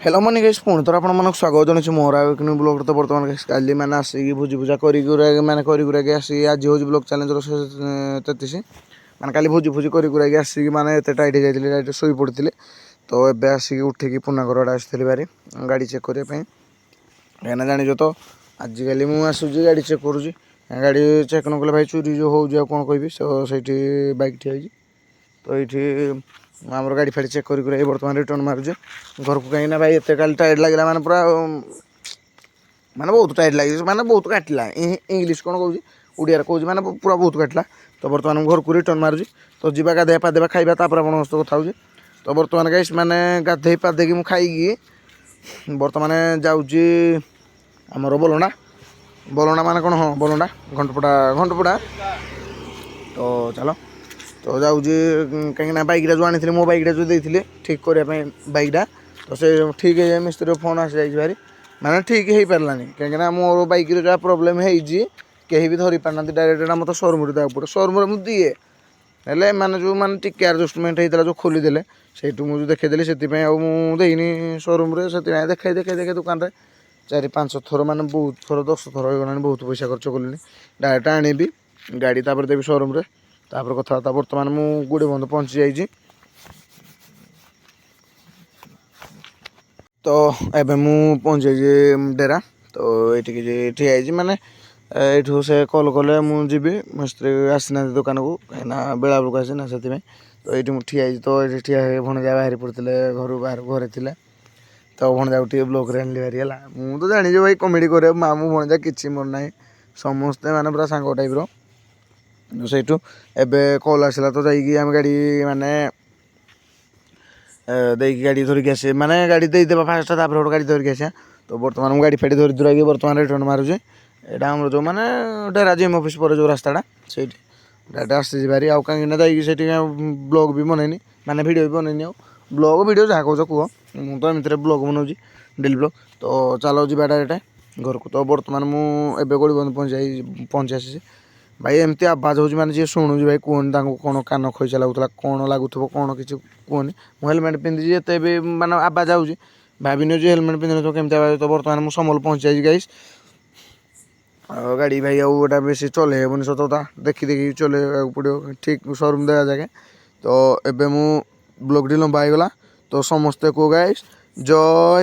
Hello money guys पुणी थर आपको स्वागत जनावि मोर आउ ब्लॉग तो बर्तमान काली मैंने आसिक भोजी भूजा मैंने आसिक आज हूँ ब्लॉग चैलेंज 33 मैंने काली भोजी भोजी कर आसिक मैंने एत टाइट हो जाते शोई पड़ते तो एबे आसिक उठिकी पुना घर आड़े आसती बारी गाड़ी चेक करने कहीं जान तो आजिकल मुझे आसूँ गाड़ी चेक करुँची गाड़ी चेक न कले भाई चोरी जो हो कौन कहि से बैक ठिया तो ये आमर गाड़ी फाड़ी चेक कर बर्तमान रिटर्न मारुचे घर को कहीं भाई एत काली टाइट लगे मैंने पूरा माने बहुत टाइट लगे मैंने बहुत काटला इंग्लीश कौन कौन ओडिया कौन मैंने पूरा बहुत काटला तो बर्तमान घर को रिटर्न मारुची तो जीवा गाधे पाधे खाଇବା ଆପଣ ସହିତ କଥା ହେଉଛି तो बर्तमान गाइस मैंने गाधे पाधेकी ମୁଁ ଖାଇକି बर्तमान जाऊँगी आमर बलंडा बलंडा माने कौन हाँ बलंडा घंटपड़ा तो चलो तो जाऊँगी कहीं बैकटा जो आनी मो बैकटा जो देते ठीक करने बैकटा तो से ठीक है मिस्त्री फोन आसी जाए भारी मैंने ठीक हो पारानी कहीं मोर बैक जहाँ प्रोब्लेम है कहीं भी धरी पारना डायरेक्ट मत शोरूम पड़े शोरूम मुझे दिए हेल्ले मैंने जो मैंने टिके आडजस्टमेंट होता जो खोलीदे से मुझे देखीदेली से मुझे शोरूम से देखे देखे देखे दुकान में 4-5 थर मैंने बहुत थर 10 थर हो बहुत पैसा खर्च कली डायरेक्ट आनी गाड़ी तापर देवी शोरूम रे तापर कथबार्ता बर्तमान मुझे गुड़े बंध पहुँची जाइए तो एबे मु पहुँच जाइए डेरा तो ये ठिया माने ये से कल कले मुझे मिस्त्री आसीना दुकान को कहीं बेला बेलू आसीना से तो ये ठिया तो ये ठिया भणजा बाहरी पड़ते घर बाहर घरे थे तो भणजा टे ब्लॉक आनली भारी है मुझे तो जानी भाई कमेडी करे मामू भणजा कि मोर ना समस्ते मैंने पूरा सांग टाइप से कल आसला तो जाइए आम गाड़ी माने देखिए गाड़ी धरिक आस माने गाड़ी देदेबा फास्ट गोटे गाड़ी धरिक आसा तो बर्तमान गाड़ी फाड़ी धरी धुरा बर्तमान रिटर्न मारुचे यहाँ आम जो मैंने डेरा जिम ऑफिस पर जो रास्ताटा से डायरेक्ट आसी बारी आउ कहीं जाइए ब्लॉग भी बनैनी माने वीडियो भी बनैनी ब्लॉग वीडियो जहाँ कह कह मुझे तो एमती ब्लॉग बनाऊँगी डेली ब्लॉग तो चलो जी डायरेक्ट घर को तो बर्तमान मुझे गोड़ी बंद पहुँची आसी भाई एमती आवाज हो मैंने जी शुणुची भाई कहनी कौन कान खैसा लगुला कौन लगुव कौन किसी कहनी मुझे हेलमेट पिंधि एत भी माने आवाज आऊँगी भाविनी जी हेलमेट पिंधि तो केमती आवाज तो बर्तमान मुझे समल पहुँची जाइए गाइस गाड़ी भाई आटा बेसी चल हेबनी सतता देखी देखी चल पड़ो ठीक शोरूम देगा जाके तो एबे मु ब्लॉग टी लंबा हो गला तो समस्ते को गाइस जय।